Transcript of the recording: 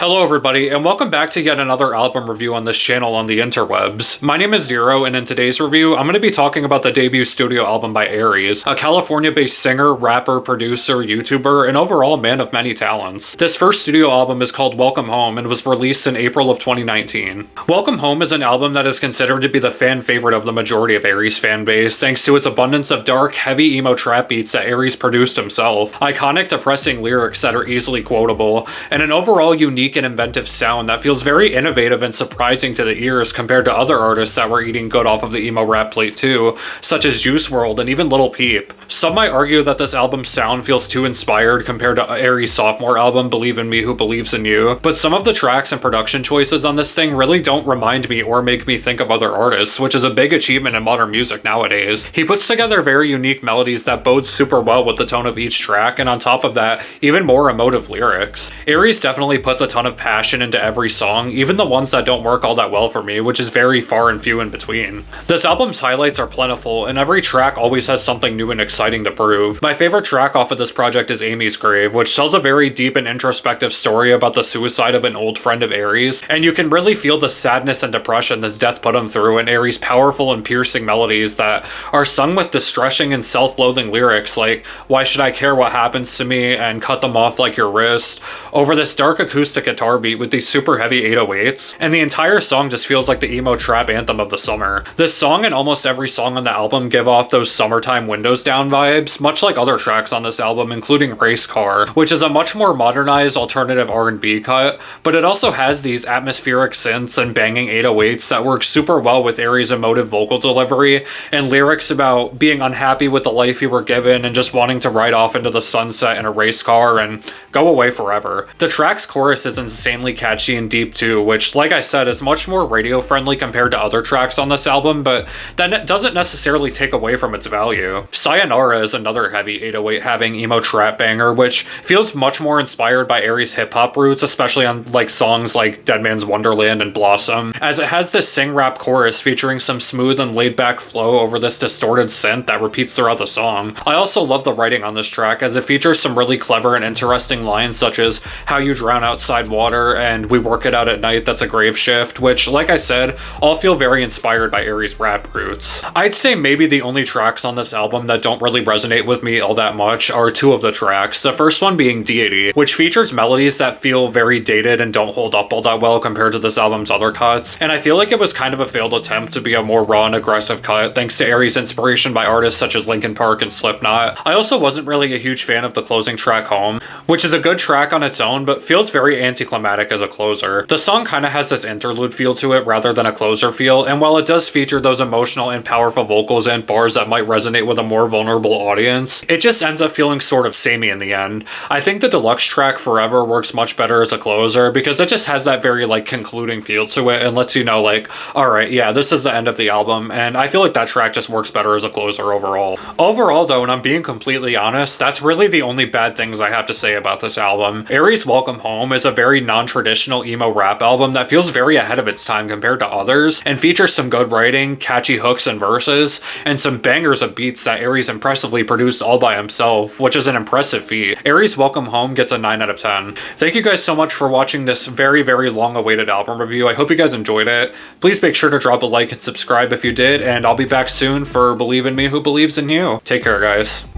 Hello everybody, and welcome back to yet another album review on this channel on the interwebs. My name is Zero, and in today's review, I'm going to be talking about the debut studio album by Aries, a California-based singer, rapper, producer, YouTuber, and overall man of many talents. This first studio album is called Welcome Home and was released in April of 2019. Welcome Home is an album that is considered to be the fan favorite of the majority of Aries' fan base, thanks to its abundance of dark, heavy emo trap beats that Aries produced himself, iconic, depressing lyrics that are easily quotable, and an overall unique and inventive sound that feels very innovative and surprising to the ears compared to other artists that were eating good off of the emo rap plate too, such as Juice WRLD and even Lil Peep. Some might argue that this album's sound feels too inspired compared to Aries' sophomore album, Believe in Me Who Believes in You, but some of the tracks and production choices on this thing really don't remind me or make me think of other artists, which is a big achievement in modern music nowadays. He puts together very unique melodies that bode super well with the tone of each track, and on top of that, even more emotive lyrics. Aries definitely puts a ton of passion into every song, even the ones that don't work all that well for me, which is very far and few in between. This album's highlights are plentiful, and every track always has something new and exciting to prove. My favorite track off of this project is Amy's Grave, which tells a very deep and introspective story about the suicide of an old friend of Aries, and you can really feel the sadness and depression this death put him through in Aries' powerful and piercing melodies that are sung with distressing and self-loathing lyrics like, "Why should I care what happens to me?" and "Cut them off like your wrist," over this dark acoustic guitar beat with these super heavy 808s, and the entire song just feels like the emo trap anthem of the summer. This song and almost every song on the album give off those summertime windows down vibes, much like other tracks on this album, including RACECAR, which is a much more modernized alternative R&B cut, but it also has these atmospheric synths and banging 808s that work super well with Aries' emotive vocal delivery and lyrics about being unhappy with the life you were given and just wanting to ride off into the sunset in a race car and go away forever. The track's chorus is insanely catchy and deep too, which, like I said, is much more radio friendly compared to other tracks on this album, but that doesn't necessarily take away from its value. Sayonara is another heavy 808 having emo trap banger, which feels much more inspired by Aries' hip-hop roots, especially on like songs like Dead Man's Wonderland and Blossom, as it has this sing-rap chorus featuring some smooth and laid-back flow over this distorted synth that repeats throughout the song. I also love the writing on this track, as it features some really clever and interesting lines such as "How you drown outside water" and "We work it out at night, that's a grave shift," which, like I said, all feel very inspired by Aries' rap roots. I'd say maybe the only tracks on this album that don't really resonate with me all that much are two of the tracks, the first one being DEITY, which features melodies that feel very dated and don't hold up all that well compared to this album's other cuts, and I feel like it was kind of a failed attempt to be a more raw and aggressive cut, thanks to Aries' inspiration by artists such as Linkin Park and Slipknot. I also wasn't really a huge fan of the closing track Home, which is a good track on its own, but feels very anticlimactic as a closer. The song kind of has this interlude feel to it rather than a closer feel, and while it does feature those emotional and powerful vocals and bars that might resonate with a more vulnerable audience, it just ends up feeling sort of samey in the end. I think the deluxe track Forever works much better as a closer because it just has that very like concluding feel to it and lets you know like, alright, yeah, this is the end of the album, and I feel like that track just works better as a closer overall. Overall though, and I'm being completely honest, that's really the only bad things I have to say about this album. Aries' Welcome Home is a very non-traditional emo rap album that feels very ahead of its time compared to others, and features some good writing, catchy hooks and verses, and some bangers of beats that Aries impressively produced all by himself, which is an impressive feat. Aries' Welcome Home gets a 9 out of 10. Thank you guys so much for watching this very, very long-awaited album review. I hope you guys enjoyed it. Please make sure to drop a like and subscribe if you did, and I'll be back soon for Believe in Me Who Believes in You. Take care, guys.